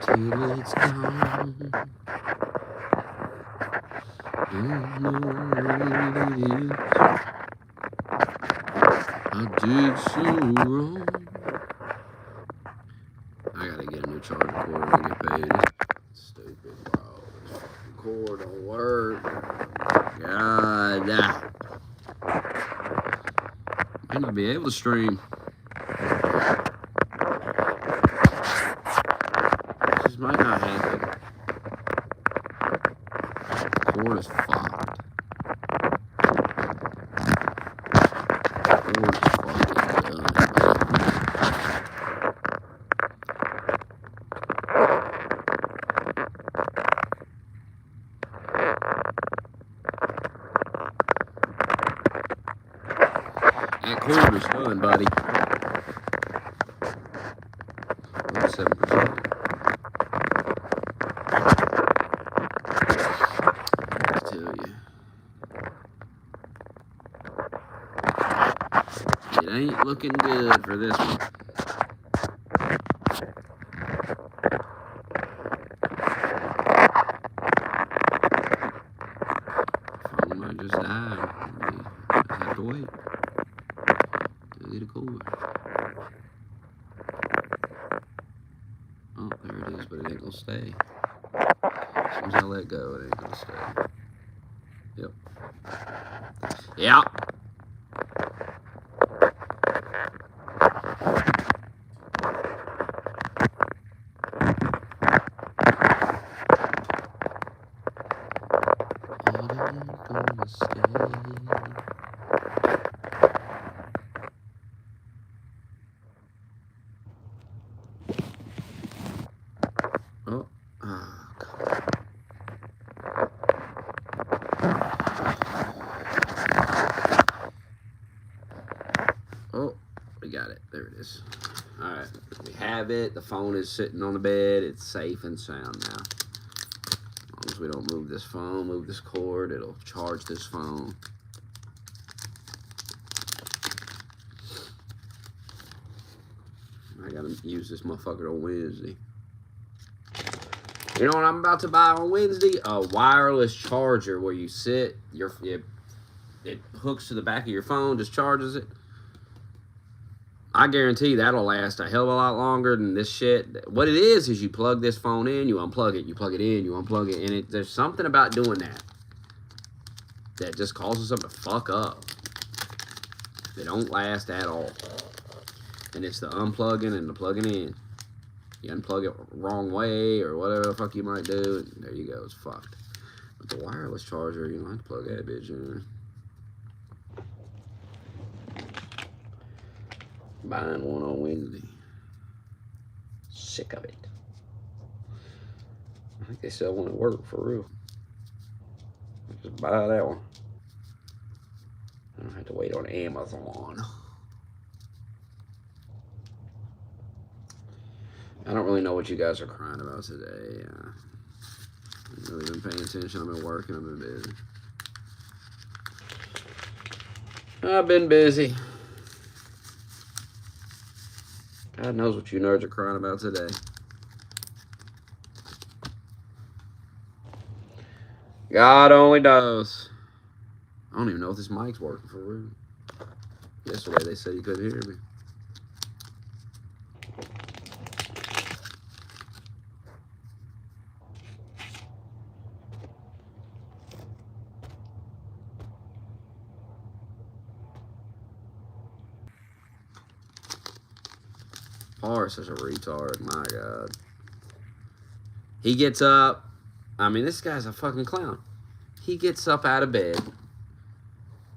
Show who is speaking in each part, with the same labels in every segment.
Speaker 1: till it's gone. Don't know what it is I did so wrong. I gotta get a new charger cord and get paid. Stupid, bro. This fucking cord don't work. God. Might not be able to stream. This might not happen. Cord is fucked. Cord is fucking done, That cord is done, buddy. 7%. I tell you. It ain't looking good for this one. Phone might just die. I have to wait till I get a cord. Oh, there it is, but it ain't gonna stay. As soon as I let go, it ain't gonna stay. Yep. Yeah. Gonna stay. Oh, God. Oh, we got it. There it is. All right, we have it. The phone is sitting on the bed. It's safe and sound now. As long as we don't move this phone, move this cord, it'll charge this phone. I gotta use this motherfucker on Wednesday. You know what I'm about to buy on Wednesday? A wireless charger where you sit, it hooks to the back of your phone, just charges it. I guarantee that'll last a hell of a lot longer than this shit. What it is you plug this phone in, you unplug it, you plug it in, you unplug it, and there's something about doing that just causes them to fuck up. They don't last at all. And it's the unplugging and the plugging in. You unplug it wrong way or whatever the fuck you might do, there you go, it's fucked. But the wireless charger, you don't have to plug that bitch in. Buying one on Wednesday. Sick of it. I think they sell one at work for real. Just buy that one. I don't have to wait on Amazon. I don't really know what you guys are crying about today. I haven't really been paying attention. I've been working. I've been busy. I've been busy. God knows what you nerds are crying about today. God only knows. I don't even know if this mic's working for real. Yesterday they said you couldn't hear me. Parr is such a retard. My God. He gets up. I mean, this guy's a fucking clown. He gets up out of bed,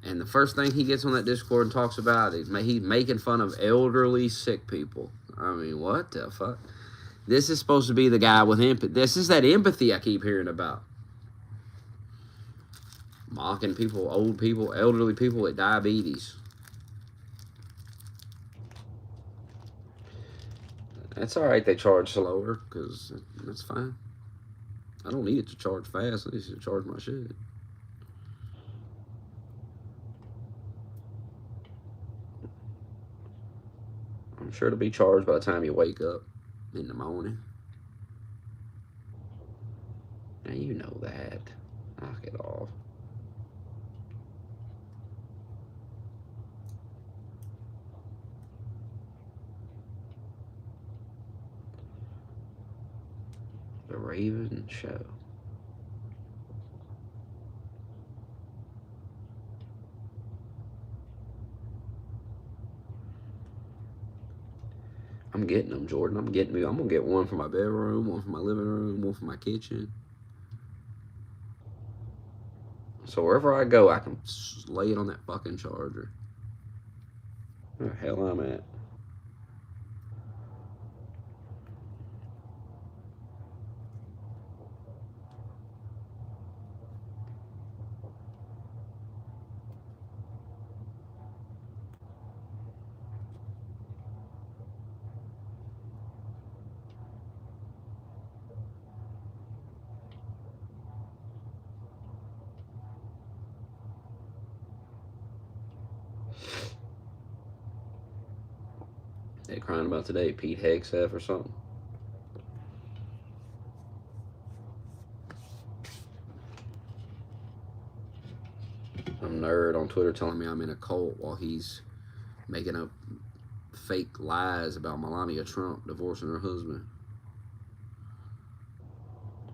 Speaker 1: and the first thing he gets on that Discord and talks about is he's making fun of elderly sick people. I mean, what the fuck? This is supposed to be the guy with empathy. This is that empathy I keep hearing about. Mocking people, old people, elderly people with diabetes. That's all right. They charge slower because that's fine. I don't need it to charge fast. I need it to charge my shit. I'm sure it'll be charged by the time you wake up in the morning. Now you know that. Knock it off. The Raven Show. I'm getting them, Jordan. I'm gonna get one for my bedroom, one for my living room, one for my kitchen. So wherever I go, I can lay it on that fucking charger. Where the hell I'm at? They crying about today, Pete Hegseth or something. Some nerd on Twitter telling me I'm in a cult while he's making up fake lies about Melania Trump divorcing her husband.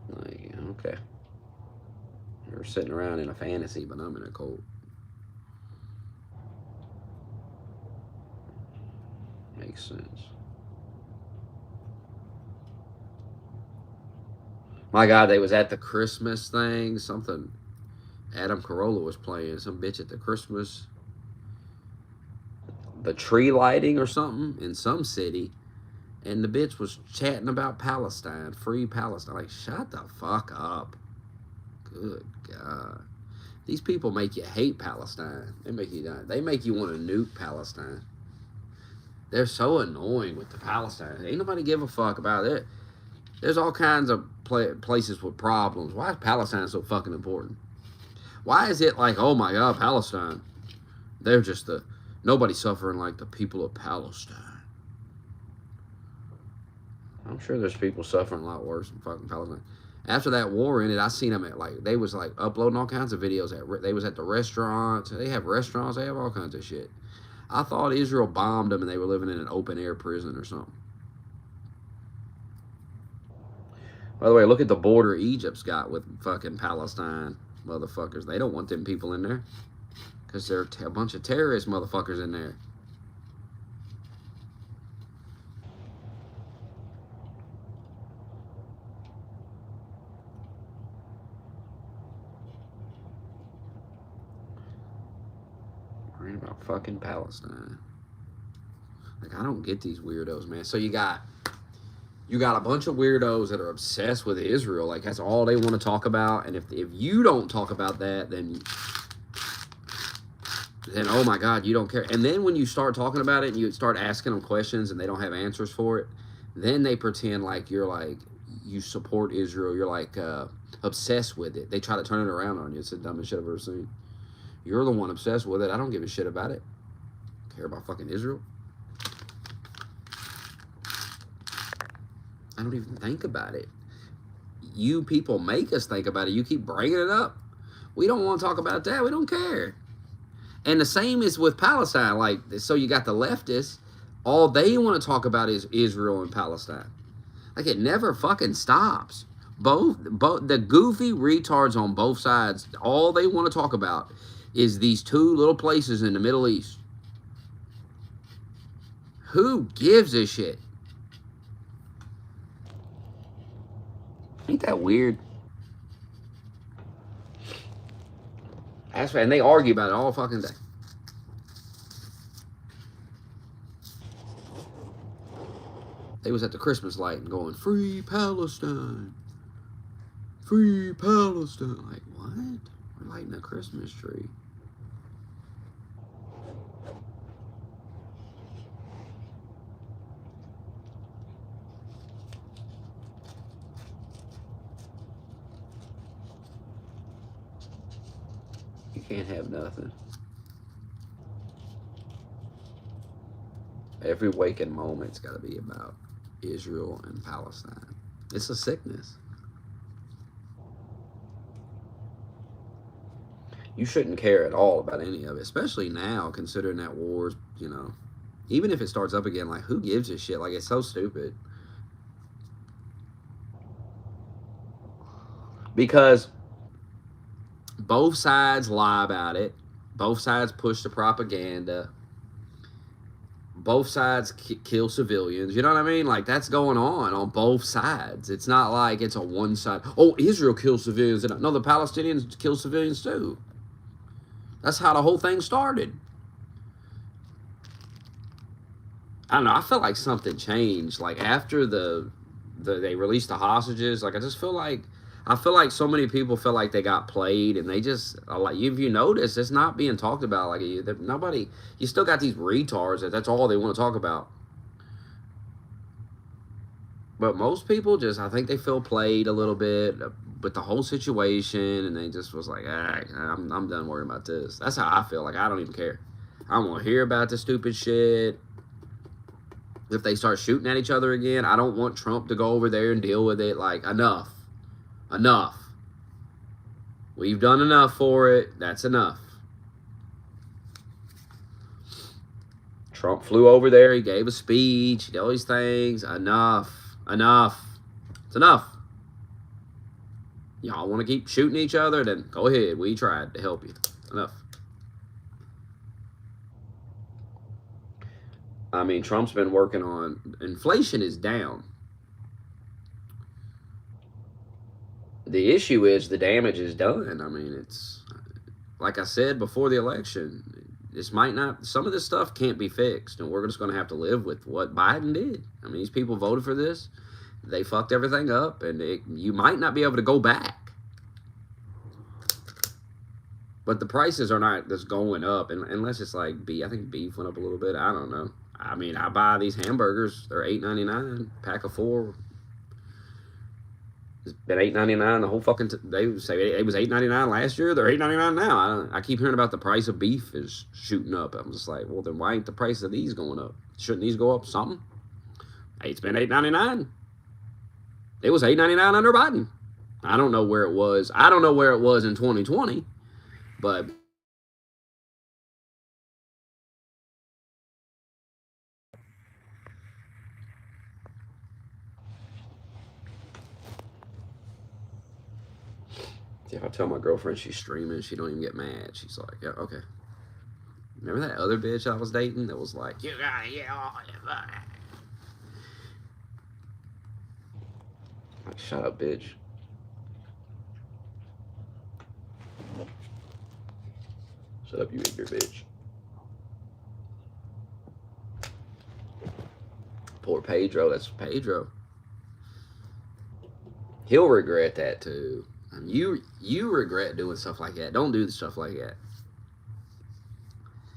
Speaker 1: Like, okay. You're sitting around in a fantasy, but I'm in a cult. Makes sense. My God, they was at the Christmas thing. Something Adam Carolla was playing. Some bitch at the Christmas, the tree lighting or something in some city. And the bitch was chatting about Palestine, free Palestine. Like, shut the fuck up. Good God. These people make you hate Palestine. They make you want to nuke Palestine. They're so annoying with the Palestine. Ain't nobody give a fuck about it. There's all kinds of places with problems. Why is Palestine so fucking important? Why is it like, oh my God, Palestine? They're just nobody suffering like the people of Palestine. I'm sure there's people suffering a lot worse than fucking Palestine. After that war ended, I seen them at they was like uploading all kinds of videos. They was at the restaurants. They have restaurants. They have all kinds of shit. I thought Israel bombed them and they were living in an open air prison or something. By the way, look at the border Egypt's got with fucking Palestine motherfuckers. They don't want them people in there because they're a bunch of terrorist motherfuckers in there. Worrying about fucking Palestine. Like, I don't get these weirdos, man. So you got a bunch of weirdos that are obsessed with Israel. Like, that's all they want to talk about. And if you don't talk about that, then oh my God, you don't care. And then when you start talking about it and you start asking them questions and they don't have answers for it, then they pretend like you support Israel. You're like obsessed with it. They try to turn it around on you. It's the dumbest shit I've ever seen. You're the one obsessed with it. I don't give a shit about it. I care about fucking Israel. I don't even think about it. You people make us think about it. You keep bringing it up. We don't want to talk about that. We don't care. And the same is with Palestine. Like, so you got the leftists. All they want to talk about is Israel and Palestine. Like, it never fucking stops. Both the goofy retards on both sides, all they want to talk about is these two little places in the Middle East. Who gives a shit? Ain't that weird? And they argue about it all fucking day. They was at the Christmas light and going, free Palestine. Free Palestine. Like, what? We're lighting a Christmas tree. You can't have nothing. Every waking moment's got to be about Israel and Palestine. It's a sickness. You shouldn't care at all about any of it, especially now, considering that war's, you know, even if it starts up again, like, who gives a shit? Like, it's so stupid. Because both sides lie about it, both sides push the propaganda, both sides kill civilians. You know what I mean? Like, that's going on both sides. It's not like it's a one side. Oh, Israel kills civilians. No, the Palestinians kill civilians too. That's how the whole thing started. I don't know. I felt like something changed. Like, after they released the hostages. Like, I feel like so many people feel like they got played, and they just, like, if you notice, it's not being talked about. Like, nobody, you still got these retards that's all they want to talk about. But most people just, I think they feel played a little bit with the whole situation, and they just was like, I'm done worrying about this. That's how I feel. Like, I don't even care. I don't want to hear about this stupid shit. If they start shooting at each other again, I don't want Trump to go over there and deal with it. Like, enough. Enough. We've done enough for it. That's enough. Trump flew over there. He gave a speech. He did all these things. Enough. Enough. It's enough. Y'all want to keep shooting each other? Then go ahead. We tried to help you. Enough. I mean, Trump's been working on, inflation is down. The issue is the damage is done. I mean, it's like I said before the election, this might not, some of this stuff can't be fixed, and we're just going to have to live with what Biden did. I mean, these people voted for this. They fucked everything up, and you might not be able to go back. But the prices are not just going up, unless it's like beef. I think beef went up a little bit. I don't know. I mean, I buy these hamburgers. They're $8.99, pack of 4. It's been $8.99 the whole fucking. They say it was $8.99 last year. They're $8.99 now. I keep hearing about the price of beef is shooting up. I'm just like, well, then why ain't the price of these going up? Shouldn't these go up something? Hey, it's been $8.99. It was $8.99 under Biden. I don't know where it was. I don't know where it was in 2020, but. If I tell my girlfriend she's streaming, she don't even get mad. She's like, yeah, okay. Remember that other bitch I was dating that was like, you gotta get all like, shut up, bitch. Shut up, you ignorant bitch. Poor Pedro. That's Pedro. He'll regret that too. I mean, you regret doing stuff like that. Don't do stuff like that.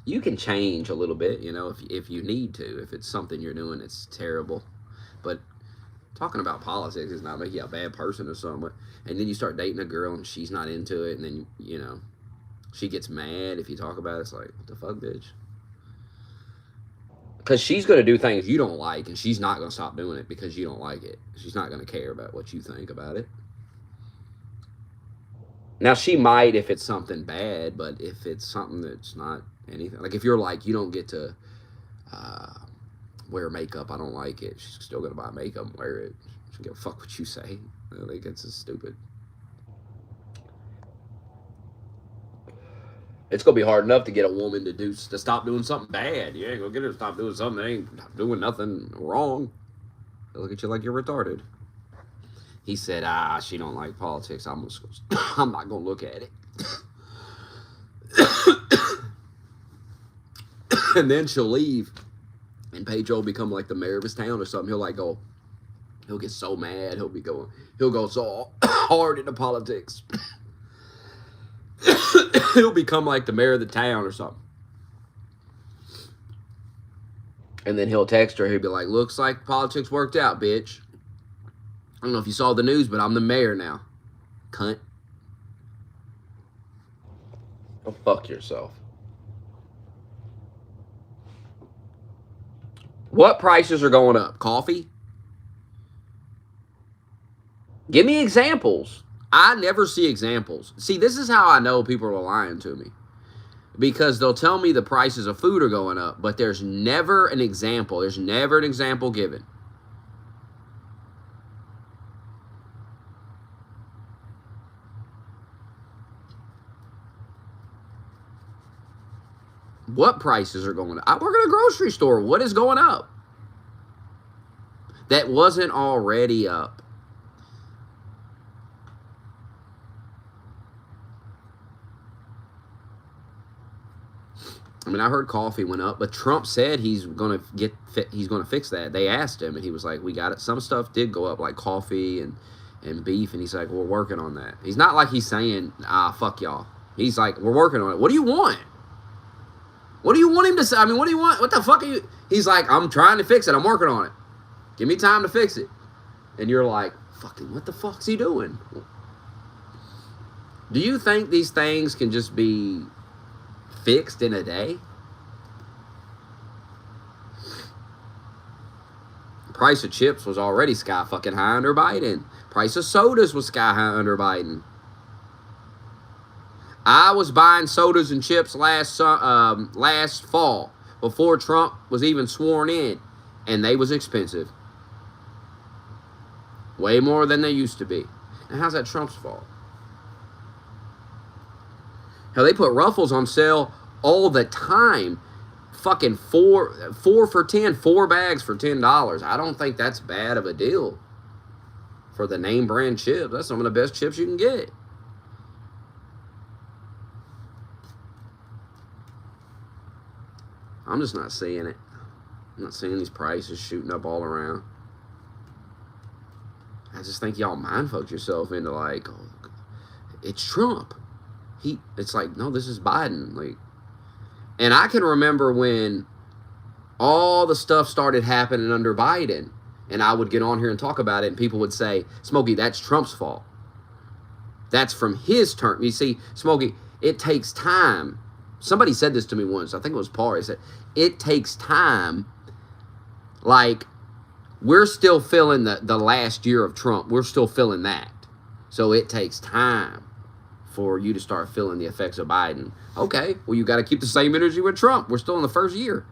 Speaker 1: You can change a little bit, you know, if you need to. If it's something you're doing that's terrible, but talking about politics is not making you a bad person or something. And then you start dating a girl and she's not into it, and then you know she gets mad if you talk about it. It's like, what the fuck, bitch? Because she's going to do things you don't like, and she's not going to stop doing it because you don't like it. She's not going to care about what you think about it. Now, she might if it's something bad, but if it's something that's not anything, like if you're like, you don't get to wear makeup, I don't like it, she's still going to buy makeup and wear it. She don't give a fuck what you say. I think it's just stupid. It's gonna be hard enough to get a woman to stop doing something bad. You ain't gonna get her to stop doing something that ain't doing nothing wrong. They'll look at you like you're retarded. He said, she don't like politics. I'm not gonna look at it. And then she'll leave, and Pedro will become like the mayor of his town or something. He'll get so mad. He'll go so hard into politics. He'll become like the mayor of the town or something. And then he'll text her. He'll be like, looks like politics worked out, bitch. I don't know if you saw the news, but I'm the mayor now. Cunt. Go fuck yourself. What prices are going up? Coffee? Give me examples. I never see examples. See, this is how I know people are lying to me. Because they'll tell me the prices of food are going up, but there's never an example. There's never an example given. What prices are going up? I work at a grocery store. What is going up that wasn't already up? I mean, I heard coffee went up, but Trump said he's going to fix that. They asked him, and he was like, "We got it." Some stuff did go up, like coffee and beef, and he's like, "We're working on that." He's not like he's saying, fuck y'all." He's like, "We're working on it." What do you want? What do you want him to say? I mean, what do you want? What the fuck are you? He's like, "I'm trying to fix it. I'm working on it. Give me time to fix it." And you're like, "Fucking, what the fuck's he doing?" Do you think these things can just be fixed in a day? Price of chips was already sky fucking high under Biden. Price of sodas was sky high under Biden. I was buying sodas and chips last fall before Trump was even sworn in, and they was expensive. Way more than they used to be. And how's that Trump's fault? Hell, they put Ruffles on sale all the time. Fucking four for 10, 4 bags for $10. I don't think that's bad of a deal for the name brand chips. That's some of the best chips you can get. I'm just not seeing it. I'm not seeing these prices shooting up all around. I just think y'all mindfucked yourself into like, oh, it's Trump. It's like, no, this is Biden. Like, and I can remember when all the stuff started happening under Biden, and I would get on here and talk about it, and people would say, Smokey, that's Trump's fault. That's from his term. You see, Smokey, it takes time. Somebody said this to me once. I think it was Paul. He said, it takes time. Like, we're still feeling the last year of Trump. We're still feeling that. So it takes time for you to start feeling the effects of Biden. Okay, well, you got to keep the same energy with Trump. We're still in the first year.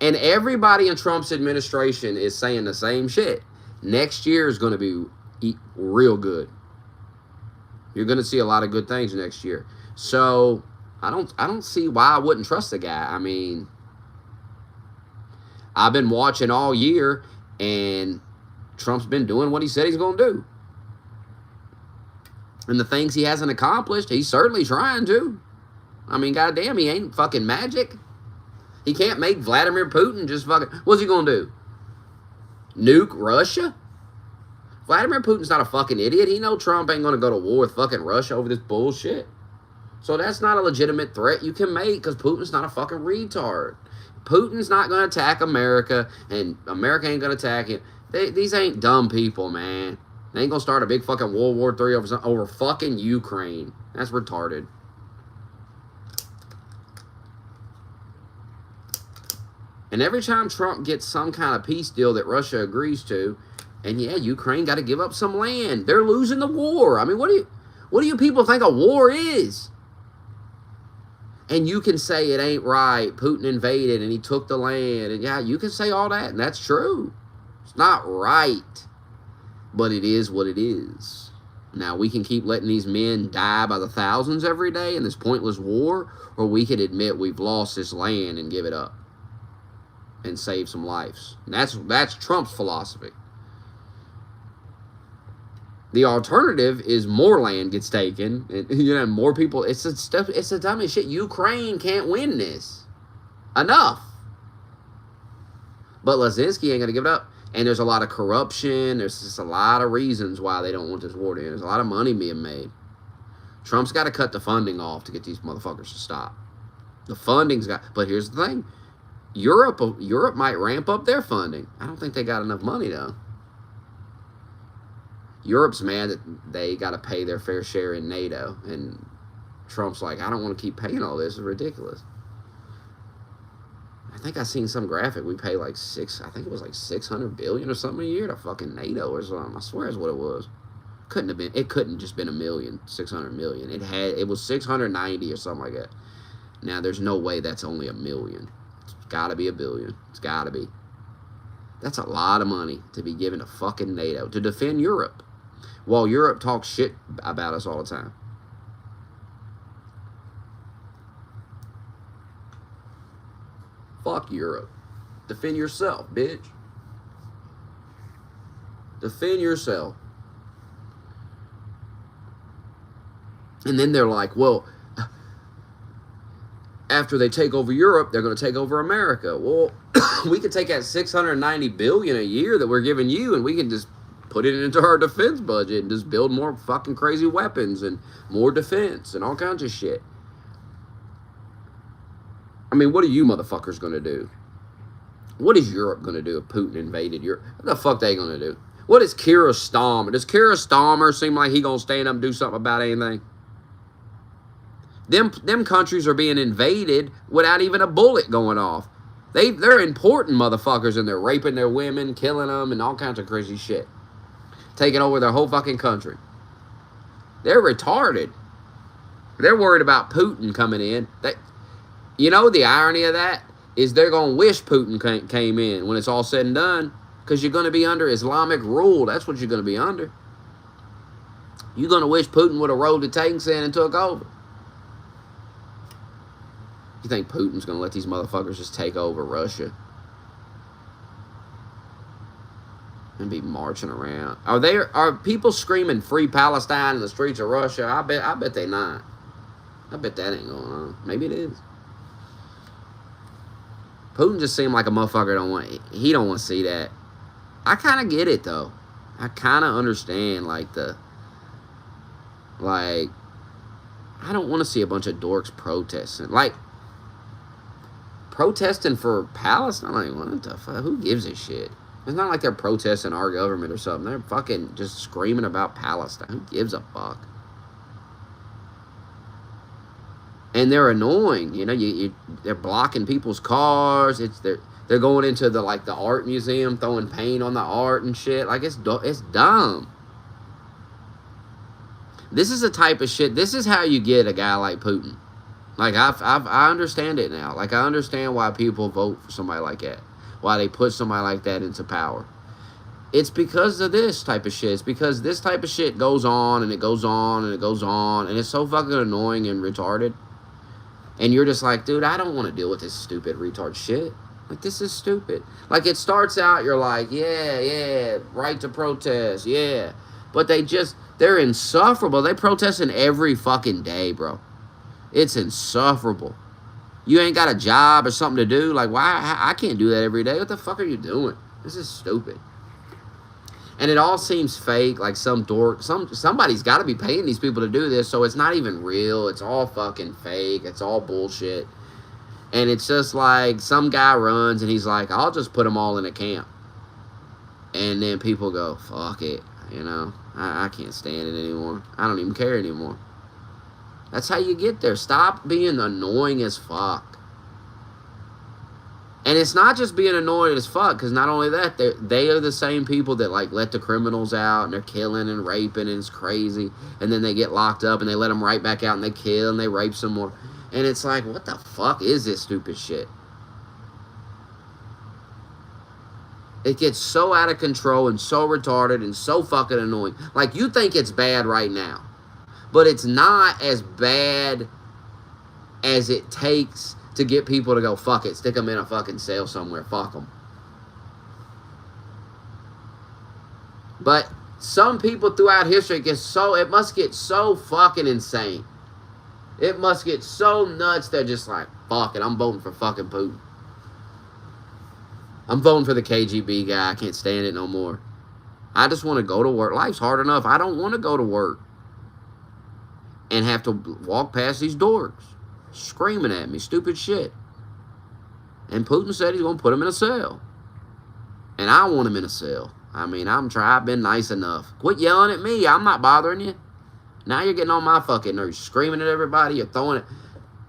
Speaker 1: And everybody in Trump's administration is saying the same shit. Next year is going to be real good. You're going to see a lot of good things next year. So I don't see why I wouldn't trust the guy. I mean, I've been watching all year, and Trump's been doing what he said he's going to do. And the things he hasn't accomplished, he's certainly trying to. I mean, goddamn, he ain't fucking magic. He can't make Vladimir Putin just fucking... What's he going to do? Nuke Russia? Vladimir Putin's not a fucking idiot. He know Trump ain't going to go to war with fucking Russia over this bullshit. So that's not a legitimate threat you can make, because Putin's not a fucking retard. Putin's not going to attack America, and America ain't going to attack him. These ain't dumb people, man. They ain't going to start a big fucking World War III over fucking Ukraine. That's retarded. And every time Trump gets some kind of peace deal that Russia agrees to, and yeah, Ukraine got to give up some land. They're losing the war. I mean, what do you people think a war is? And you can say it ain't right. Putin invaded and he took the land. And yeah, you can say all that, and that's true. It's not right. But it is what it is. Now, we can keep letting these men die by the thousands every day in this pointless war, or we can admit we've lost this land and give it up and save some lives. And that's Trump's philosophy. The alternative is more land gets taken, and more people. It's the dumbest shit. Ukraine can't win this. Enough. But Zelensky ain't gonna give it up. And there's a lot of corruption. There's just a lot of reasons why they don't want this war to end. There's a lot of money being made. Trump's got to cut the funding off to get these motherfuckers to stop. The funding's got... But here's the thing. Europe might ramp up their funding. I don't think they got enough money, though. Europe's mad that they got to pay their fair share in NATO. And Trump's like, I don't want to keep paying all this. It's ridiculous. I think I seen some graphic. We pay like I think it was like $600 billion or something a year to fucking NATO or something. I swear is what it was. Couldn't have been. It couldn't just been 600 million. It was 690 or something like that. Now there's no way that's only $1 million. It's got to be $1 billion. It's got to be. That's a lot of money to be given to fucking NATO to defend Europe, while Europe talks shit about us all the time. Fuck Europe. Defend yourself, bitch. Defend yourself. And then they're like, well, after they take over Europe, they're going to take over America. Well, we could take that $690 billion a year that we're giving you, and we can just put it into our defense budget and just build more fucking crazy weapons and more defense and all kinds of shit. I mean, what are you motherfuckers going to do? What is Europe going to do if Putin invaded Europe? What the fuck they going to do? What is Keir Starmer? Does Keir Starmer seem like he going to stand up and do something about anything? Them countries are being invaded without even a bullet going off. They're important motherfuckers, and they're raping their women, killing them, and all kinds of crazy shit. Taking over their whole fucking country. They're retarded. They're worried about Putin coming in. You know, the irony of that is they're going to wish Putin came in when it's all said and done, because you're going to be under Islamic rule. That's what you're going to be under. You're going to wish Putin would have rolled the tanks in and took over. You think Putin's going to let these motherfuckers just take over Russia and be marching around? Are people screaming "Free Palestine" in the streets of Russia? I bet they not. I bet that ain't going on. Maybe it is. Putin just seemed like a motherfucker he don't want to see that. I kind of get it though. I kind of understand I don't want to see a bunch of dorks protesting. Protesting for Palestine, what the fuck? Who gives a shit? It's not like they're protesting our government or something. They're fucking just screaming about Palestine. Who gives a fuck? And they're annoying. You know, they're blocking people's cars. They're going into the art museum, throwing paint on the art and shit. It's dumb. This is the type of shit. This is how you get a guy like Putin. I understand it now. I understand why people vote for somebody like that. Why they put somebody like that into power. It's because of this type of shit. It's because this type of shit goes on and it goes on and it goes on. And it's so fucking annoying and retarded. And you're just like, dude, I don't want to deal with this stupid retard shit. This is stupid. It starts out, you're like, yeah, right to protest, yeah. But they're insufferable. They protesting every fucking day, bro. It's insufferable. You ain't got a job or something to do. Why? I can't do that every day. What the fuck are you doing? This is stupid. And it all seems fake. Some dork. Somebody's got to be paying these people to do this. So it's not even real. It's all fucking fake. It's all bullshit. And it's just some guy runs and he's like, I'll just put them all in a camp. And then people go, fuck it. You know, I can't stand it anymore. I don't even care anymore. That's how you get there. Stop being annoying as fuck. And it's not just being annoying as fuck, because not only that, they are the same people that let the criminals out and they're killing and raping and it's crazy. And then they get locked up and they let them right back out and they kill and they rape some more. And it's what the fuck is this stupid shit? It gets so out of control and so retarded and so fucking annoying. You think it's bad right now. But it's not as bad as it takes to get people to go, fuck it, stick them in a fucking cell somewhere, fuck them. But some people throughout history it must get so fucking insane. It must get so nuts, they're just like, fuck it, I'm voting for fucking Putin. I'm voting for the KGB guy, I can't stand it no more. I just want to go to work. Life's hard enough. I don't want to go to work and have to walk past these dorks screaming at me stupid shit. And Putin said he's going to put him in a cell. And I want him in a cell. I mean, I've been nice enough. Quit yelling at me. I'm not bothering you. Now you're getting on my fucking nerves. You're screaming at everybody. You're throwing it.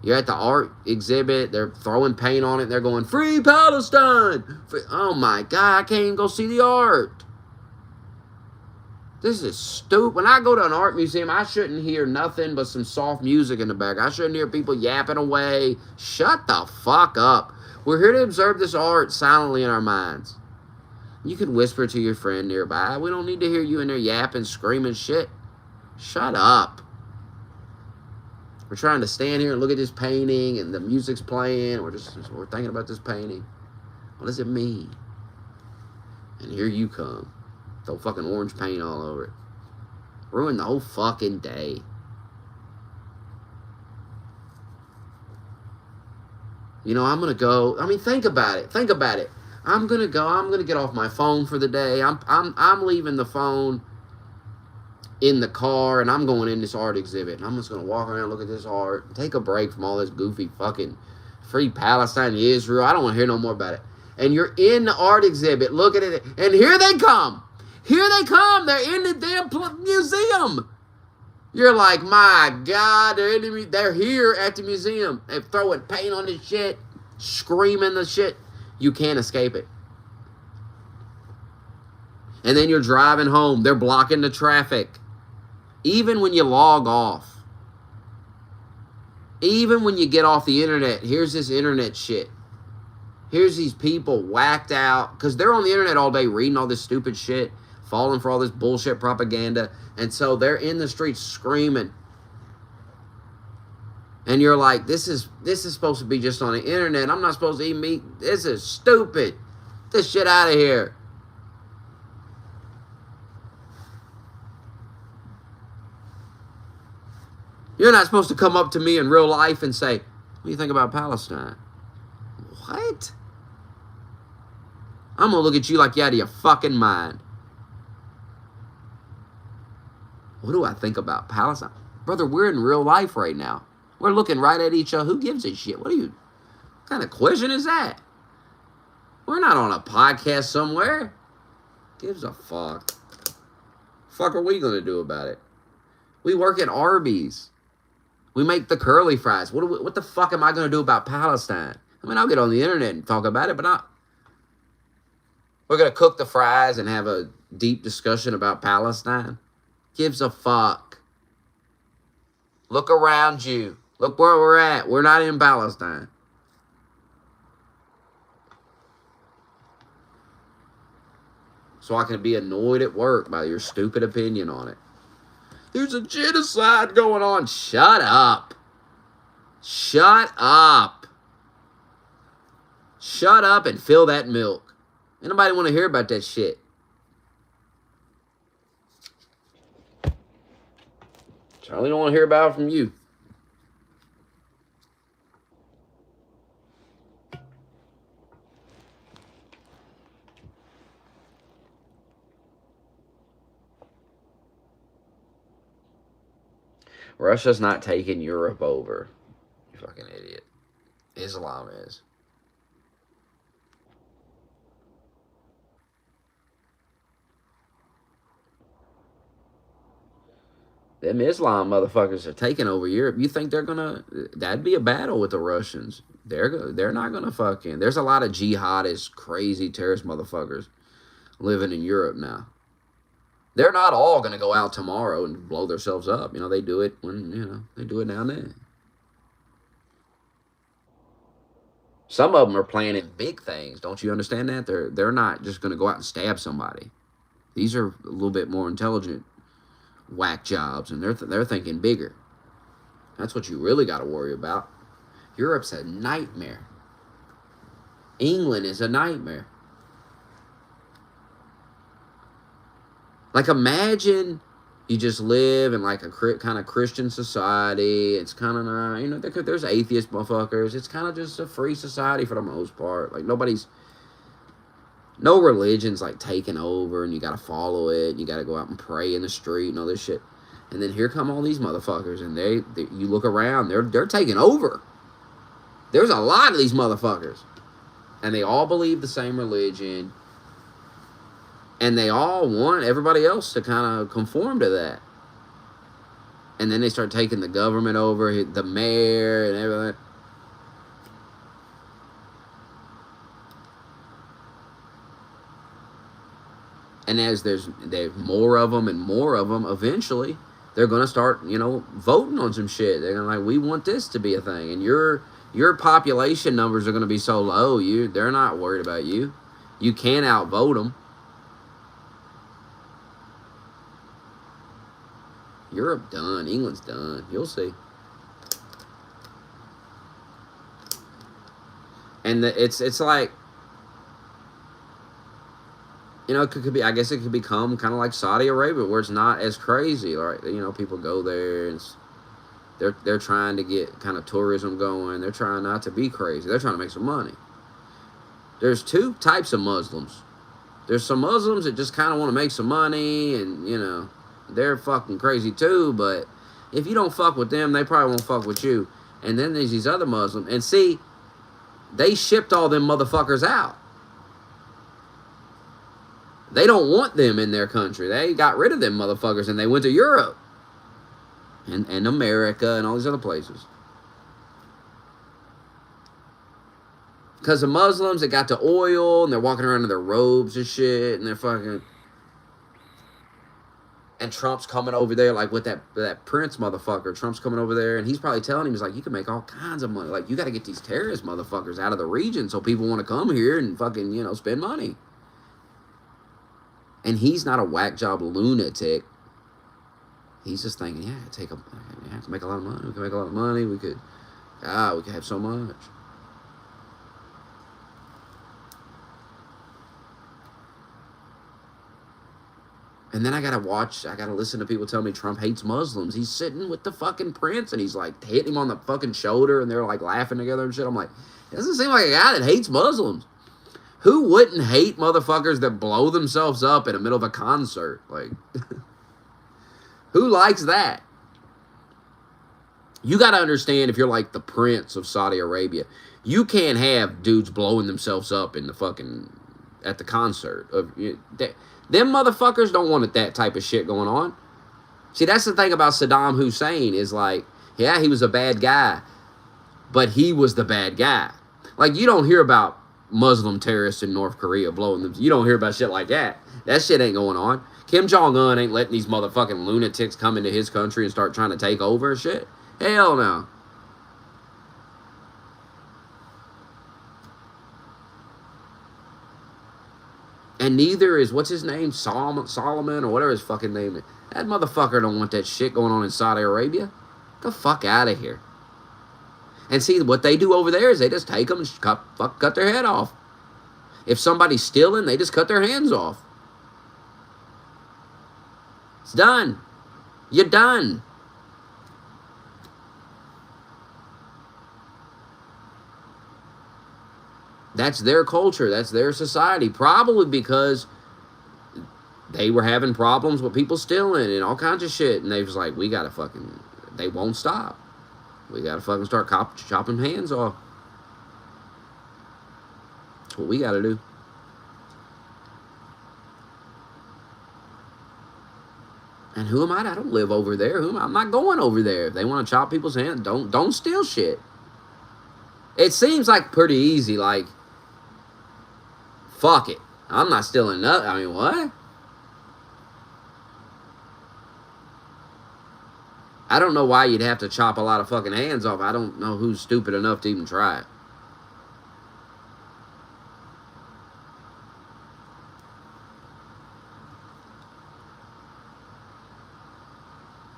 Speaker 1: You're at the art exhibit. They're throwing paint on it. They're going, "Free Palestine." Oh my God, I can't even go see the art. This is stupid. When I go to an art museum, I shouldn't hear nothing but some soft music in the back. I shouldn't hear people yapping away. Shut the fuck up. We're here to observe this art silently in our minds. You can whisper to your friend nearby. We don't need to hear you in there yapping, screaming shit. Shut up. We're trying to stand here and look at this painting and the music's playing. We're thinking about this painting. What does it mean? And here you come. Throw fucking orange paint all over it. Ruin the whole fucking day. You know, I'm going to go. I mean, think about it. Think about it. I'm going to go. I'm going to get off my phone for the day. I'm leaving the phone in the car, and I'm going in this art exhibit. And I'm just going to walk around, look at this art, and take a break from all this goofy fucking free Palestine, Israel. I don't want to hear no more about it. And you're in the art exhibit, looking at it, and here they come. Here they come. They're in the damn museum. You're like, my God, they're here at the museum. They're throwing paint on this shit, screaming the shit. You can't escape it. And then you're driving home. They're blocking the traffic. Even when you log off. Even when you get off the internet, here's this internet shit. Here's these people whacked out. Because they're on the internet all day reading all this stupid shit. Falling for all this bullshit propaganda. And so they're in the streets screaming. And you're like, this is supposed to be just on the internet. I'm not supposed to even meet. This is stupid. Get this shit out of here. You're not supposed to come up to me in real life and say, what do you think about Palestine? What? I'm going to look at you like you're out of your fucking mind. What do I think about Palestine? Brother, we're in real life right now. We're looking right at each other. Who gives a shit? What kind of question is that? We're not on a podcast somewhere. Gives a fuck. Fuck are we going to do about it? We work at Arby's. We make the curly fries. What the fuck am I going to do about Palestine? I mean, I'll get on the internet and talk about it, but not. We're going to cook the fries and have a deep discussion about Palestine. Gives a fuck. Look around you. Look where we're at. We're not in Palestine. So I can be annoyed at work by your stupid opinion on it. There's a genocide going on. Shut up. Shut up. Shut up and fill that milk. Ain't nobody want to hear about that shit. Charlie don't want to hear about it from you. Russia's not taking Europe over. You fucking idiot. Islam is. Them Islam motherfuckers are taking over Europe. You think they're gonna? That'd be a battle with the Russians. They're not gonna fucking. There's a lot of jihadist, crazy terrorist motherfuckers living in Europe now. They're not all gonna go out tomorrow and blow themselves up. You know, they do it when they do it now and then. Some of them are planning big things. Don't you understand that? They're not just gonna go out and stab somebody. These are a little bit more intelligent whack jobs, and they're thinking bigger. That's what you really got to worry about. Europe's a nightmare. England is a nightmare. Like, imagine you just live in like a kind of Christian society. It's kind of there's atheist motherfuckers. It's kind of just a free society for the most part. Like, no religion's like taking over, and you gotta follow it. You gotta go out and pray in the street and all this shit. And then here come all these motherfuckers, and you look around, they're taking over. There's a lot of these motherfuckers, and they all believe the same religion, and they all want everybody else to kind of conform to that. And then they start taking the government over, the mayor and everything. And as there's more of them and more of them, eventually they're gonna start, voting on some shit. They're gonna like, we want this to be a thing, and your population numbers are gonna be so low. They're not worried about you. You can't outvote them. Europe done. England's done. You'll see. And it's like, it could be. I guess it could become kind of like Saudi Arabia, where it's not as crazy. Right? People go there and they're trying to get kind of tourism going. They're trying not to be crazy. They're trying to make some money. There's two types of Muslims. There's some Muslims that just kind of want to make some money, and they're fucking crazy too. But if you don't fuck with them, they probably won't fuck with you. And then there's these other Muslims, and see, they shipped all them motherfuckers out. They don't want them in their country. They got rid of them motherfuckers, and they went to Europe and America and all these other places. Because the Muslims, they got the oil, and they're walking around in their robes and shit, and they're fucking... And Trump's coming over there, like, with that Prince motherfucker. Trump's coming over there, and he's probably telling him, he's like, you can make all kinds of money. Like, you got to get these terrorist motherfuckers out of the region so people want to come here and fucking, spend money. And he's not a whack job lunatic. He's just thinking, yeah, we have to make a lot of money. We can make a lot of money. We could have so much. And then I gotta listen to people tell me Trump hates Muslims. He's sitting with the fucking prince, and he's like hitting him on the fucking shoulder, and they're like laughing together and shit. I'm like, it doesn't seem like a guy that hates Muslims. Who wouldn't hate motherfuckers that blow themselves up in the middle of a concert? Like, who likes that? You gotta understand, if you're like the prince of Saudi Arabia, you can't have dudes blowing themselves up in the fucking at the concert. Them motherfuckers don't want that type of shit going on. See, that's the thing about Saddam Hussein is like, yeah, he was a bad guy, but he was the bad guy. Like, you don't hear about Muslim terrorists in North Korea blowing them. You don't hear about shit like that. That shit ain't going on. Kim Jong-un ain't letting these motherfucking lunatics come into his country and start trying to take over and shit. Hell no. And neither is, what's his name? Solomon or whatever his fucking name is. That motherfucker don't want that shit going on in Saudi Arabia. Get the fuck out of here. And see, what they do over there is they just take them and cut their head off. If somebody's stealing, they just cut their hands off. It's done. You're done. That's their culture. That's their society. Probably because they were having problems with people stealing and all kinds of shit. And they was like, we gotta fucking... They won't stop. We gotta fucking start chopping hands off. That's what we gotta do. And who am I? I don't live over there. I'm not going over there. If they want to chop people's hands, don't steal shit. It seems like pretty easy, like, fuck it. I'm not stealing nothing. I mean, what? I don't know why you'd have to chop a lot of fucking hands off. I don't know who's stupid enough to even try it.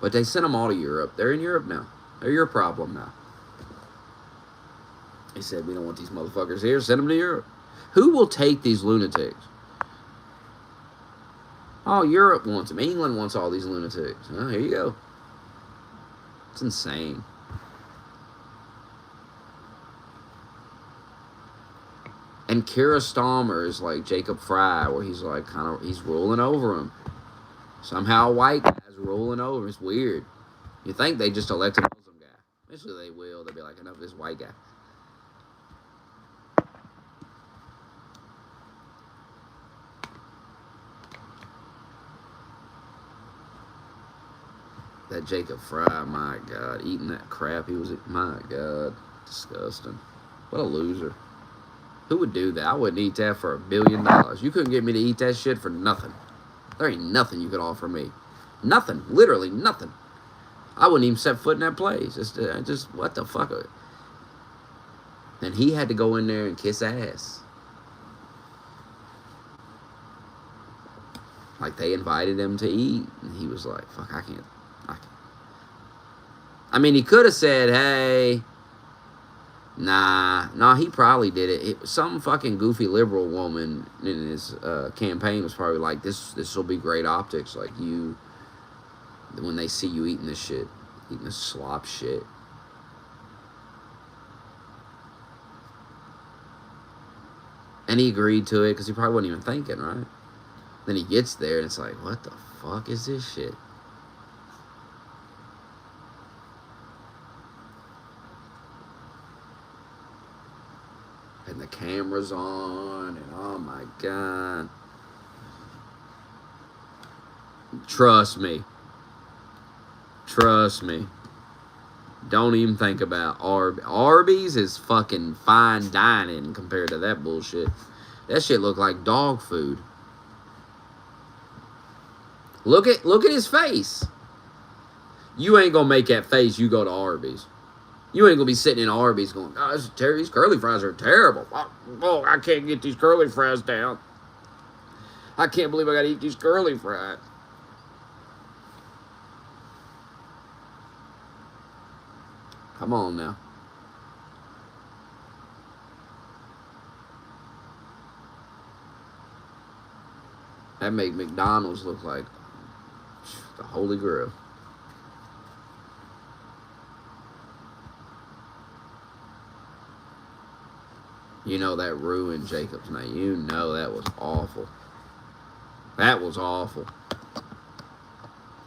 Speaker 1: But they sent them all to Europe. They're in Europe now. They're your problem now. They said, we don't want these motherfuckers here. Send them to Europe. Who will take these lunatics? Oh, Europe wants them. England wants all these lunatics. Oh, here you go. It's insane. And Keir Starmer is like Jacob Fry, where he's like he's ruling over him. Somehow a white guy's ruling over. It's weird. You think they just elected a Muslim guy. Eventually they will. They'll be like, enough of this white guy. That Jacob Fry, my God, eating that crap he was eating, my God, disgusting. What a loser. Who would do that? I wouldn't eat that for $1 billion. You couldn't get me to eat that shit for nothing. There ain't nothing you could offer me. Nothing. Literally nothing. I wouldn't even set foot in that place. It's just what the fuck? And he had to go in there and kiss ass. Like, they invited him to eat, and he was like, fuck, I can't. I mean, he could have said, hey, nah, he probably did it. Some fucking goofy liberal woman in his campaign was probably like, this will be great optics. Like, you, when they see you eating this shit, eating this slop shit. And he agreed to it because he probably wasn't even thinking, right? Then he gets there and it's like, what the fuck is this shit? And the camera's on, and oh my God. Trust me. Don't even think about Arby's is fucking fine dining compared to that bullshit. That shit look like dog food. Look at his face. You ain't gonna make that face. You go to Arby's. You ain't gonna be sitting in Arby's going, oh, these curly fries are terrible. Oh, I can't get these curly fries down. I can't believe I gotta eat these curly fries. Come on now. That make McDonald's look like the Holy Grail. You know that ruined Jacob's name. You know that was awful. That was awful.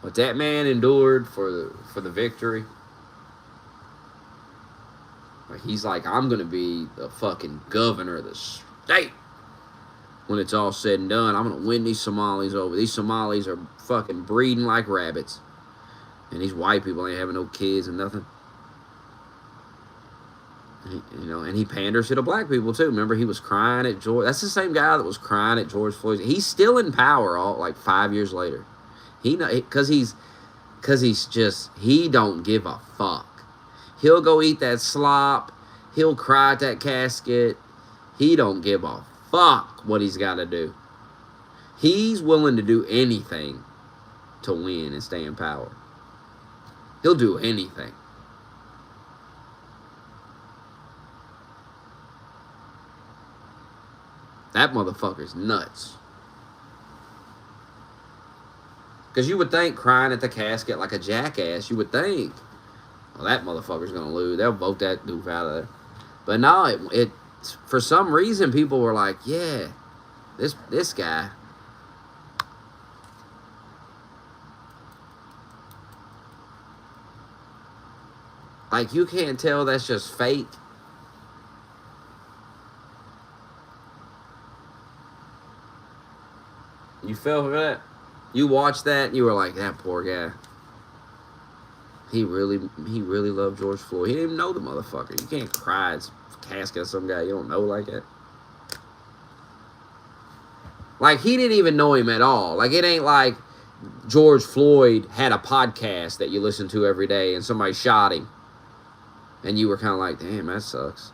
Speaker 1: What that man endured for the victory. Like, he's like, I'm gonna be the fucking governor of the state. When it's all said and done, I'm gonna win these Somalis over. These Somalis are fucking breeding like rabbits. And these white people ain't having no kids and nothing. And he panders to the black people too. Remember, he was crying at George. That's the same guy that was crying at George Floyd. He's still in power, like 5 years later. He don't give a fuck. He'll go eat that slop. He'll cry at that casket. He don't give a fuck what he's got to do. He's willing to do anything to win and stay in power. He'll do anything. That motherfucker's nuts. Because you would think crying at the casket like a jackass, you would think, well, that motherfucker's going to lose. They'll vote that doof out of there. But no, it for some reason, people were like, yeah, this guy. Like, you can't tell that's just fake. You fell for that? You watched that and you were like, that poor guy. He really loved George Floyd. He didn't even know the motherfucker. You can't cry at a casket of some guy you don't know like that. Like, he didn't even know him at all. Like, it ain't like George Floyd had a podcast that you listen to every day and somebody shot him. And you were kind of like, damn, that sucks.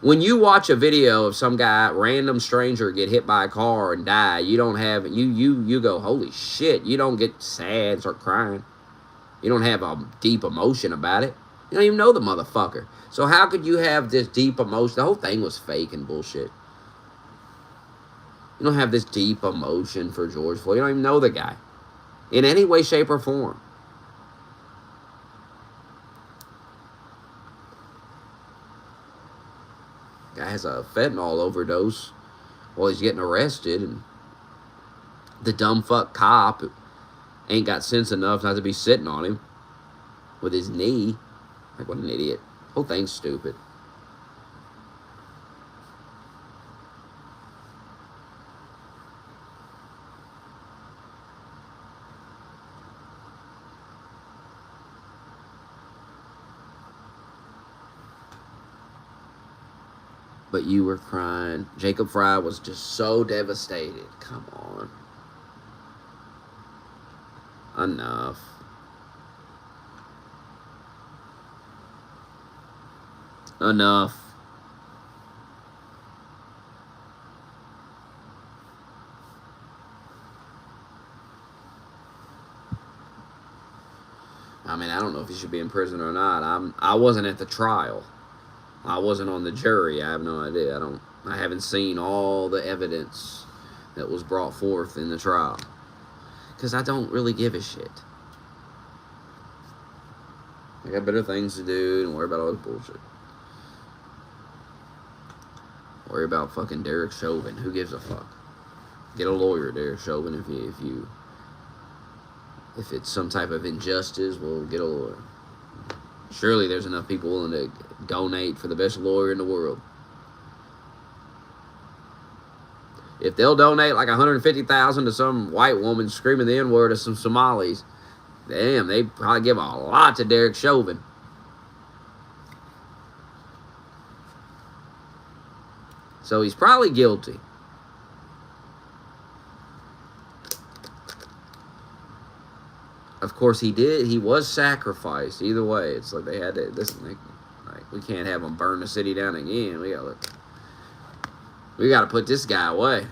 Speaker 1: When you watch a video of some guy, random stranger, get hit by a car and die, you don't have, you go, holy shit. You don't get sad and start crying. You don't have a deep emotion about it. You don't even know the motherfucker. So how could you have this deep emotion? The whole thing was fake and bullshit. You don't have this deep emotion for George Floyd. You don't even know the guy in any way, shape, or form. Guy has a fentanyl overdose while he's getting arrested, and the dumb fuck cop ain't got sense enough not to be sitting on him with his knee. Like, what an idiot. Whole thing's stupid. But you were crying. Jacob Fry was just so devastated. Come on. Enough. Enough. I mean, I don't know if he should be in prison or not. I wasn't at the trial. I wasn't on the jury. I have no idea. I haven't seen all the evidence that was brought forth in the trial. Because I don't really give a shit. I got better things to do than worry about all this bullshit. Worry about fucking Derek Chauvin. Who gives a fuck? Get a lawyer, Derek Chauvin, if it's some type of injustice, well, get a lawyer. Surely there's enough people willing to donate for the best lawyer in the world. If they'll donate like $150,000 to some white woman screaming the N-word to some Somalis, damn, they probably give a lot to Derek Chauvin. So he's probably guilty. Of course, he was sacrificed. Either way, it's like they had to. We can't have them burn the city down again. We got to put this guy away.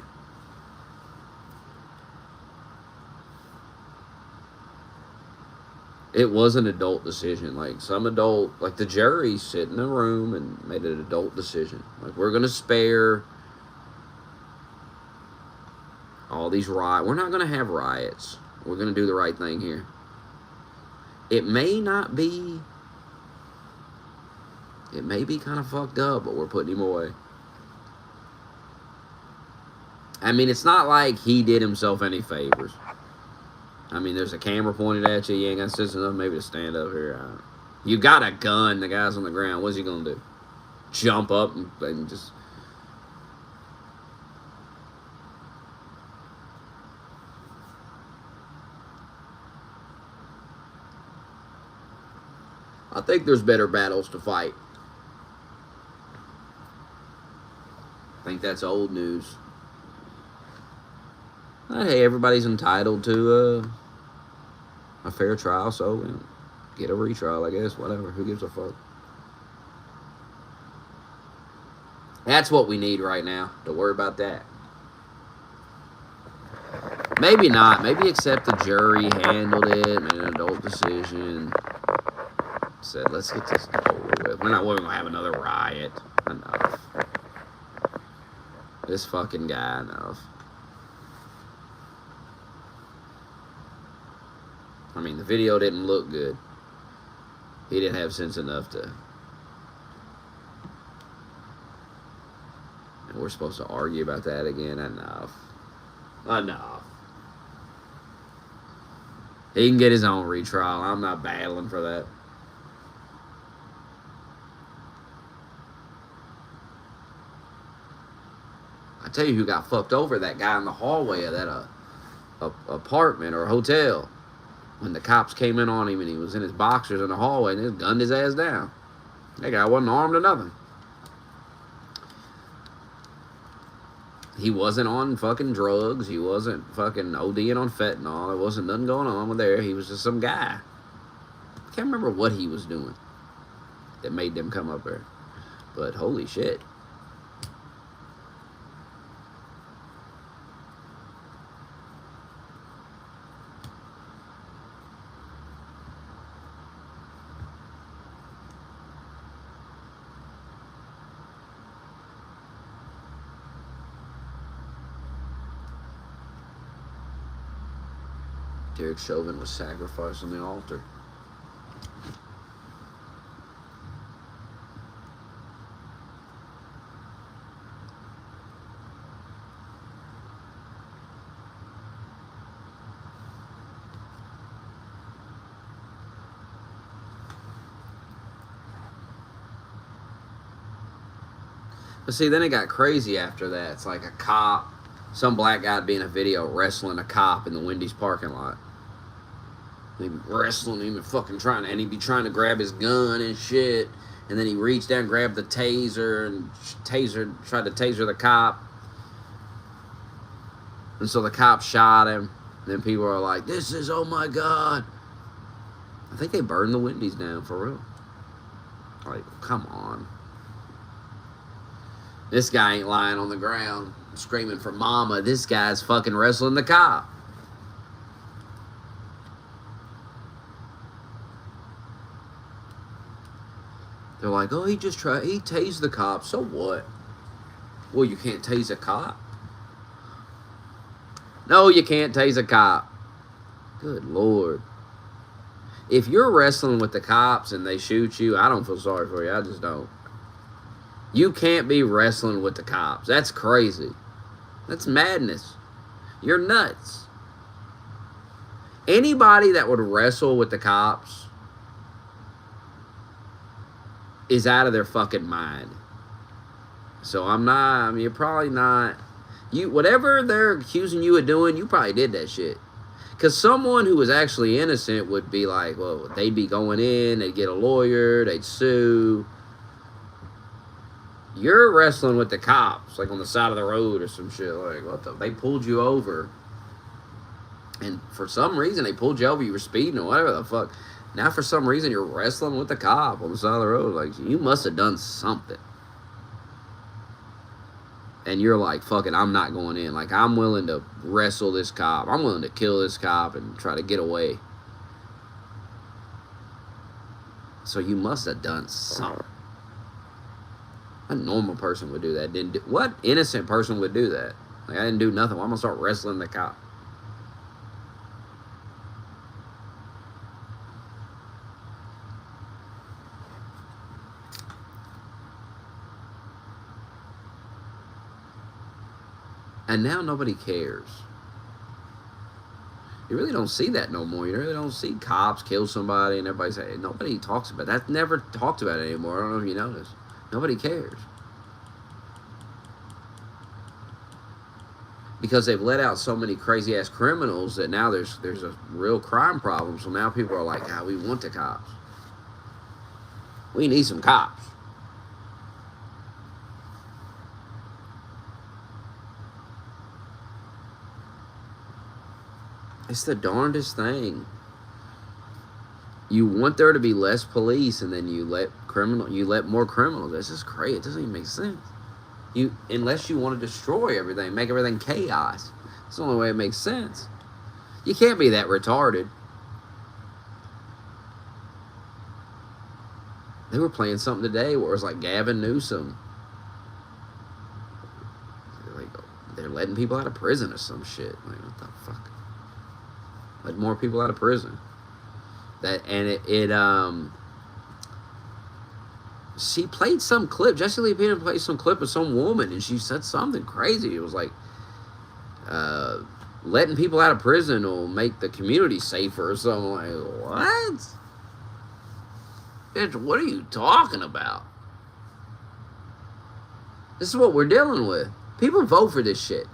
Speaker 1: It was an adult decision. Like the jury sit in a room and made an adult decision. Like, we're gonna spare all these riots. We're not gonna have riots. We're gonna do the right thing here. It may be kind of fucked up, but we're putting him away. I mean, it's not like he did himself any favors. I mean, there's a camera pointed at you. You ain't got sense enough maybe to stand up here. You got a gun. The guy's on the ground. What's he going to do? Jump up and just... I think there's better battles to fight. I think that's old news. Hey, everybody's entitled to a fair trial, so get a retrial, I guess. Whatever. Who gives a fuck? That's what we need right now. Don't worry about that. Maybe not. Maybe accept the jury handled it, made an adult decision. Said, let's get this over with. We're going to have another riot. Enough. This fucking guy, enough. I mean, the video didn't look good. He didn't have sense enough to... And we're supposed to argue about that again? Enough. Enough. He can get his own retrial. I'm not battling for that. I tell you who got fucked over, that guy in the hallway of that apartment or hotel. When the cops came in on him and he was in his boxers in the hallway and they gunned his ass down. That guy wasn't armed or nothing. He wasn't on fucking drugs. He wasn't fucking ODing on fentanyl. There wasn't nothing going on with there. He was just some guy. I can't remember what he was doing that made them come up there. But holy shit. Derek Chauvin was sacrificed on the altar. But see, then it got crazy after that. It's like a cop, some black guy being a video wrestling a cop in the Wendy's parking lot. He'd be wrestling him and fucking and he'd be trying to grab his gun and shit. And then he reached down, grabbed the taser, and tried to taser the cop. And so the cop shot him. then people are like, this is, oh my God. I think they burned the Wendy's down, for real. Like, come on. This guy ain't lying on the ground screaming for mama. This guy's fucking wrestling the cop. They're like, oh, he tased the cop. So what? Well, you can't tase a cop. No, you can't tase a cop. Good Lord. If you're wrestling with the cops and they shoot you, I don't feel sorry for you. I just don't. You can't be wrestling with the cops. That's crazy. That's madness. You're nuts. Anybody that would wrestle with the cops is out of their fucking mind. So you're probably not. Whatever they're accusing you of doing, you probably did that shit. Because someone who was actually innocent would be like, well, they'd be going in, they'd get a lawyer, they'd sue. You're wrestling with the cops, like on the side of the road or some shit. Like, what the? They pulled you over. And for some reason, they pulled you over. You were speeding or whatever the fuck. Now, for some reason, you're wrestling with the cop on the side of the road. Like, you must have done something. And you're like, fuck it, I'm not going in. Like, I'm willing to wrestle this cop. I'm willing to kill this cop and try to get away. So you must have done something. A normal person would do that. What innocent person would do that? Like, I didn't do nothing. Why am I gonna start wrestling the cop? And now nobody cares. You really don't see that no more. You really don't see cops kill somebody and everybody say, nobody talks about that. That's never talked about anymore. I don't know if you noticed. Nobody cares. Because they've let out so many crazy ass criminals that now there's a real crime problem. So now people are like, we want the cops. We need some cops. It's the darndest thing. You want there to be less police, and then you let more criminals. This is crazy. It doesn't even make sense. Unless you want to destroy everything, make everything chaos. It's the only way it makes sense. You can't be that retarded. They were playing something today where it was like Gavin Newsom. They're letting people out of prison or some shit. Like, what the fuck? Let more people out of prison. She played some clip. Jesse Lee Peterson played some clip of some woman, and she said something crazy. It was like, letting people out of prison will make the community safer or something. Like, what? Bitch, what are you talking about? This is what we're dealing with. People vote for this shit.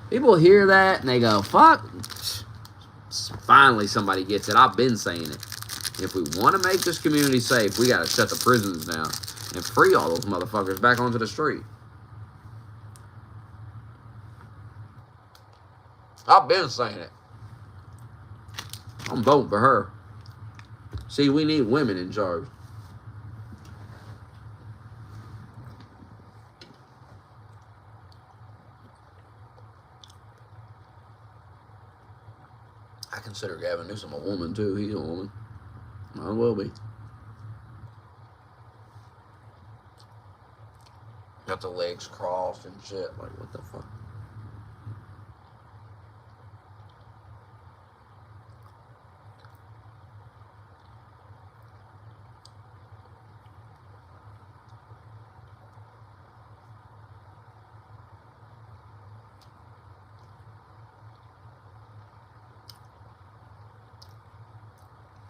Speaker 1: People hear that and they go, fuck. Finally somebody gets it. I've been saying it. If we want to make this community safe, we got to shut the prisons down and free all those motherfuckers back onto the street. I've been saying it. I'm voting for her. See, we need women in charge. I consider Gavin Newsom a woman, too. He's a woman. Might as well be. Got the legs crossed and shit. Like, what the fuck?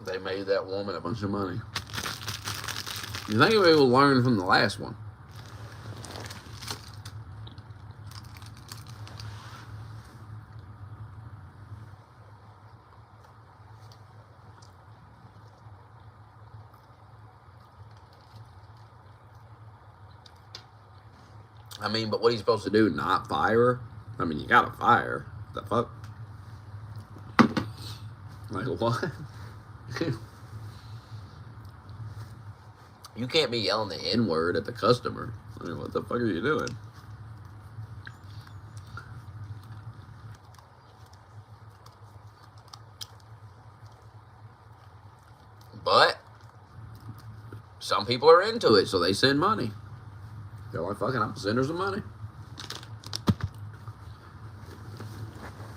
Speaker 1: They made that woman a bunch of money. You think we will learn from the last one? I mean, but what are you supposed to do? Not fire her? I mean, you gotta fire her. The fuck? Like, what? You can't be yelling the N-word at the customer. I mean, what the fuck are you doing? But some people are into it, so they send money. They're like, fucking, I'll send her some money.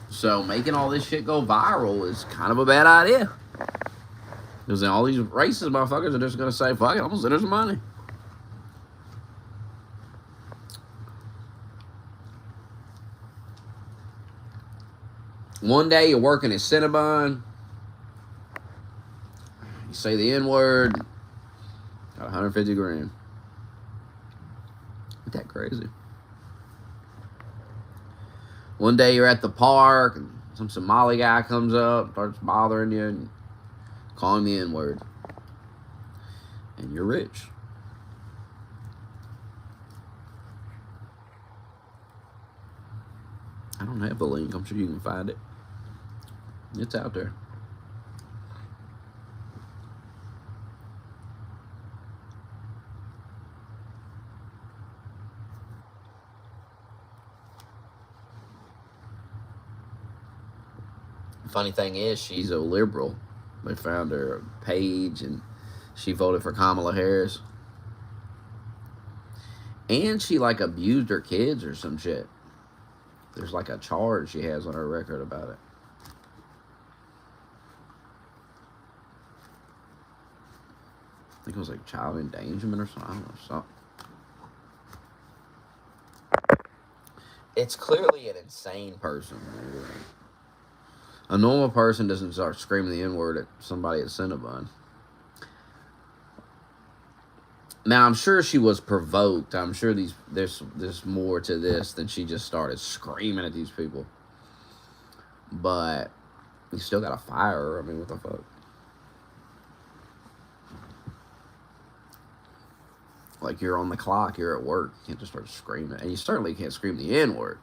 Speaker 1: So making all this shit go viral is kind of a bad idea. Because then all these racist motherfuckers are just going to say, fuck it, I'm going to send her some money. One day you're working at Cinnabon. You say the N-word. Got 150 grand. Ain't that crazy? One day you're at the park and some Somali guy comes up, starts bothering you and calling the N-word. And you're rich. I don't have the link. I'm sure you can find it. It's out there. Funny thing is, she's a liberal. They found her page and she voted for Kamala Harris. And she like abused her kids or some shit. There's like a charge she has on her record about it. I think it was like child endangerment or something. I don't know, something. It's clearly an insane person. A normal person doesn't start screaming the N-word at somebody at Cinnabon. Now, I'm sure she was provoked. I'm sure there's more to this than she just started screaming at these people. But you still gotta fire her. I mean, what the fuck? Like, you're on the clock, you're at work. You can't just start screaming. And you certainly can't scream the N-word.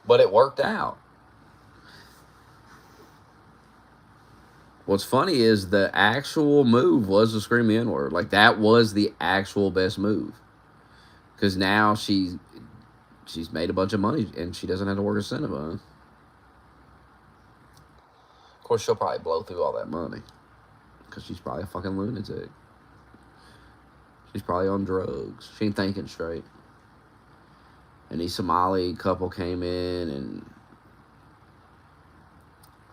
Speaker 1: But it worked out. What's funny is the actual move was to scream the N-word. Like, that was the actual best move. Because now she's made a bunch of money and she doesn't have to work at Cinnabon. Of course, she'll probably blow through all that money. Because she's probably a fucking lunatic. She's probably on drugs. She ain't thinking straight. And the Somali couple came in and...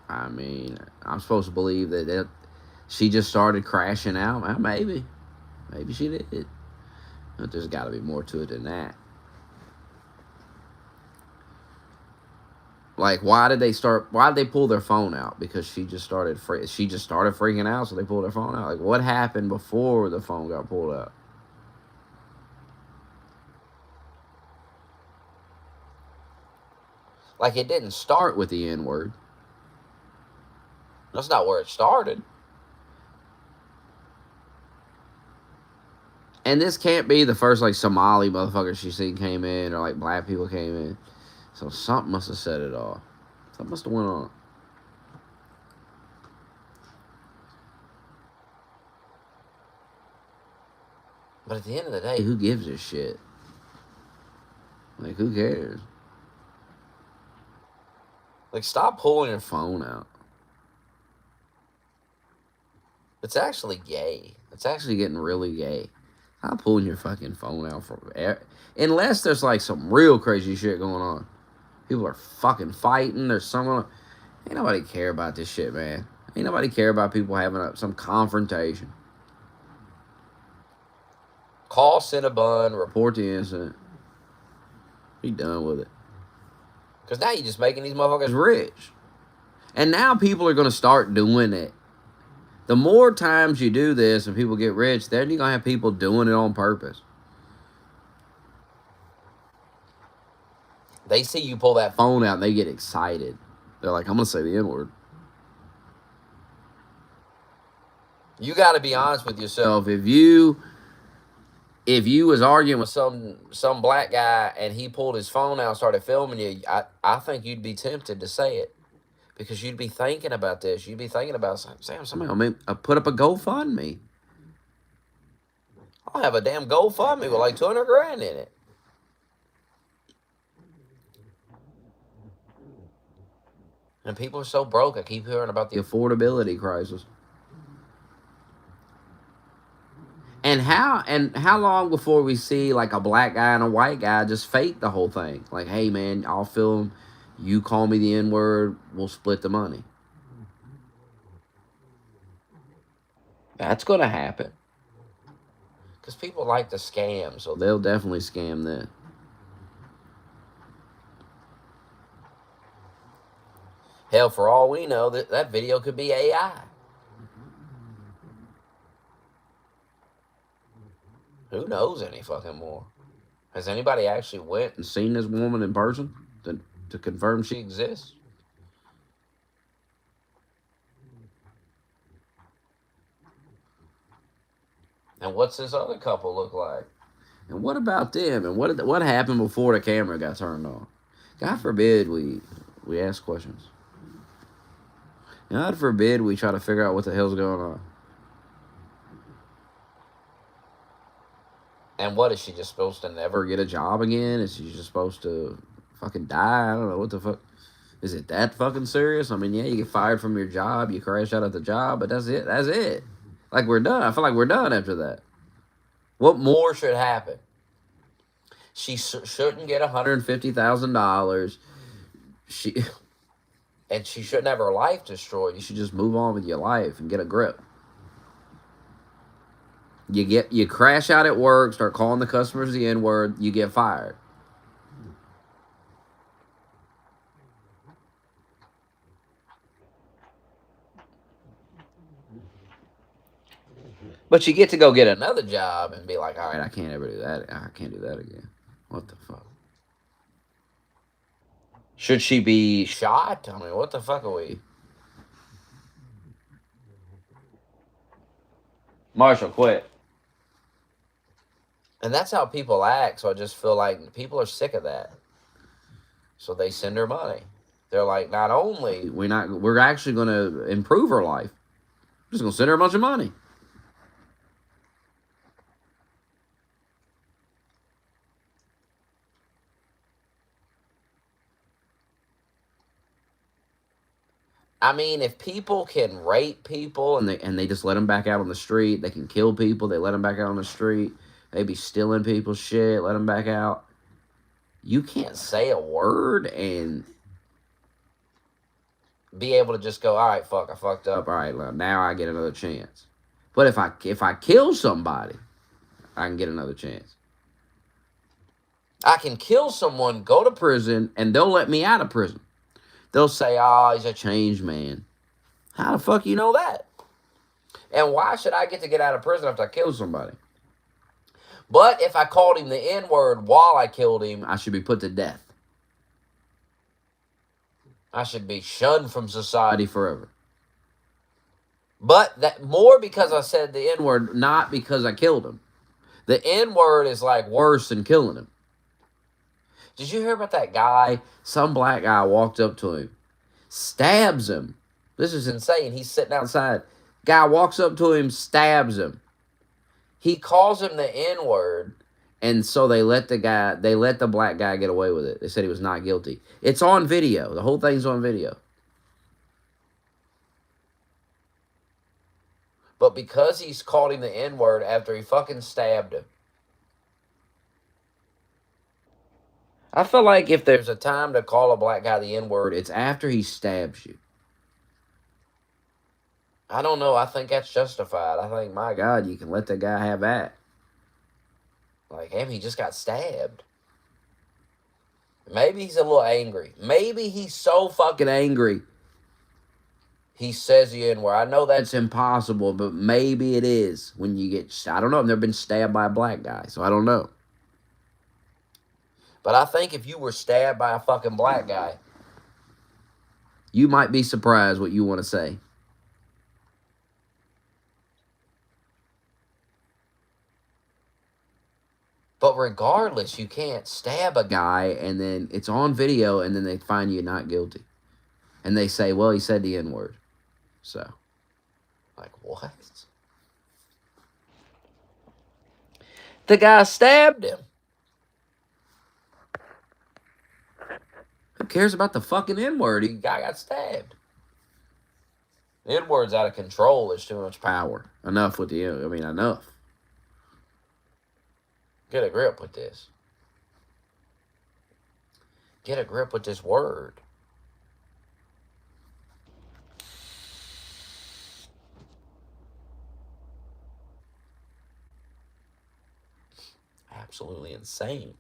Speaker 1: I mean, I'm supposed to believe that she just started crashing out. Well, maybe. Maybe she did. But there's got to be more to it than that. Like, why did they pull their phone out? Because she just started freaking out, so they pulled their phone out. Like, what happened before the phone got pulled out? Like, it didn't start with the N-word. That's not where it started. And this can't be the first, like, Somali motherfucker she seen came in, or, like, black people came in. So something must have set it off. Something must have went on. But at the end of the day, who gives a shit? Like, who cares? Like, stop pulling your phone out. It's actually gay. It's actually getting really gay. Stop pulling your fucking phone out unless there's like some real crazy shit going on. People are fucking fighting. There's someone. Ain't nobody care about this shit, man. Ain't nobody care about people having some confrontation. Call Cinnabon, report the incident. Be done with it. Because now you're just making these motherfuckers rich. And now people are going to start doing it. The more times you do this and people get rich, then you're going to have people doing it on purpose. They see you pull that phone out and they get excited. They're like, I'm going to say the N-word. You got to be honest with yourself. If you if you was arguing with some black guy and he pulled his phone out and started filming you, I think you'd be tempted to say it because you'd be thinking about this. You'd be thinking about, Sam, somebody put up a GoFundMe. I'll have a damn GoFundMe with like 200 grand in it. And people are so broke. I keep hearing about the affordability crisis. And how long before we see like a black guy and a white guy just fake the whole thing? Like, hey man, I'll film, you call me the N-word, we'll split the money. That's gonna happen. Because people like to scam, so they'll definitely scam that. Hell, for all we know, that video could be AI. Who knows any fucking more? Has anybody actually went and seen this woman in person to confirm she exists? And what's this other couple look like? And what about them? And what happened before the camera got turned on? God forbid we ask questions. God forbid we try to figure out what the hell's going on. And what, is she just supposed to never get a job again? Is she just supposed to fucking die? I don't know what the fuck. Is it that fucking serious? I mean, yeah, you get fired from your job, you crash out at the job, but that's it. That's it. Like, we're done. I feel like we're done after that. What more should happen? She shouldn't get $150,000. And she shouldn't have her life destroyed. You should just move on with your life and get a grip. You crash out at work, start calling the customers the N-word, you get fired. But you get to go get another job and be like, all right, I can't ever do that. I can't do that again. What the fuck? Should she be shot? I mean, what the fuck are we? Marshall, quit. And that's how people act, so I just feel like people are sick of that. So they send her money. They're like, not only we're actually going to improve her life. We're just going to send her a bunch of money. I mean, if people can rape people and they just let them back out on the street, they can kill people, they let them back out on the street, they be stealing people's shit, let them back out. You can't say a word and be able to just go, all right, fuck, I fucked up. All right, well, now I get another chance. But if I kill somebody, I can get another chance. I can kill someone, go to prison, and they'll let me out of prison. They'll say, oh, he's a changed man. How the fuck you know that? And why should I get to get out of prison after I kill somebody? But if I called him the N-word while I killed him, I should be put to death. I should be shunned from society forever. But that more because I said the N-word, not because I killed him. The N-word is like worse than killing him. Did you hear about that guy? Some black guy walked up to him, stabs him. This is insane. He's sitting outside. Guy walks up to him, stabs him. He calls him the N-word, and so they let the black guy get away with it. They said he was not guilty. It's on video. The whole thing's on video. But because he's called him the N-word after he fucking stabbed him, I feel like if there's a time to call a black guy the N-word, it's after he stabs you. I don't know. I think that's justified. I think, my God, you can let that guy have that. Like, damn, he just got stabbed. Maybe he's a little angry. Maybe he's so fucking angry he says the N-word. I know that's impossible, but maybe it is when you get... I don't know. I've never been stabbed by a black guy, so I don't know. But I think if you were stabbed by a fucking black guy, you might be surprised what you want to say. But regardless, you can't stab a guy and then it's on video and then they find you not guilty. And they say, well, he said the N-word. So, like, what? The guy stabbed him. Who cares about the fucking N-word? The guy got stabbed. The N-word's out of control. There's too much power. Enough with enough. Get a grip with this. Get a grip with this word. Absolutely insane.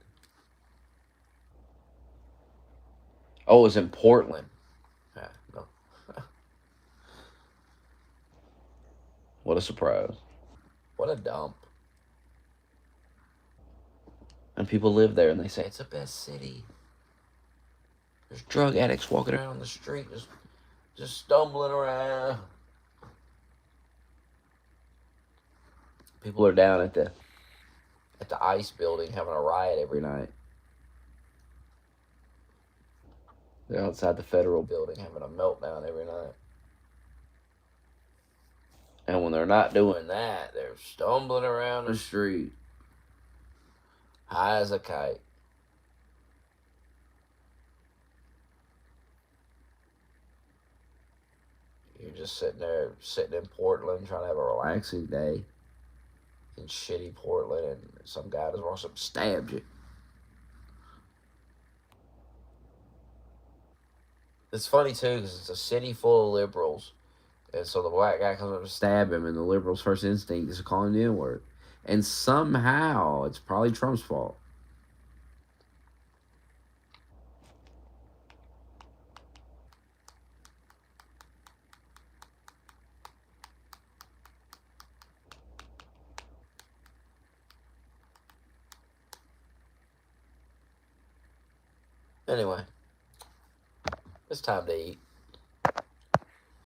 Speaker 1: Oh, it's in Portland. No. What a surprise. What a dump. And people live there and they say it's the best city. There's drug addicts walking around on the street just stumbling around. People are down at the ICE building having a riot every night. They're outside the federal building having a meltdown every night. And when they're not doing that, they're stumbling around the street. High as a kite. You're just sitting in Portland, trying to have a relaxing day. In shitty Portland, and some guy just walks up and stabs you. It's funny, too, because it's a city full of liberals. And so the black guy comes up to stab him, and the liberals' first instinct is to call him the N-word. And somehow, it's probably Trump's fault. Anyway, it's time to eat.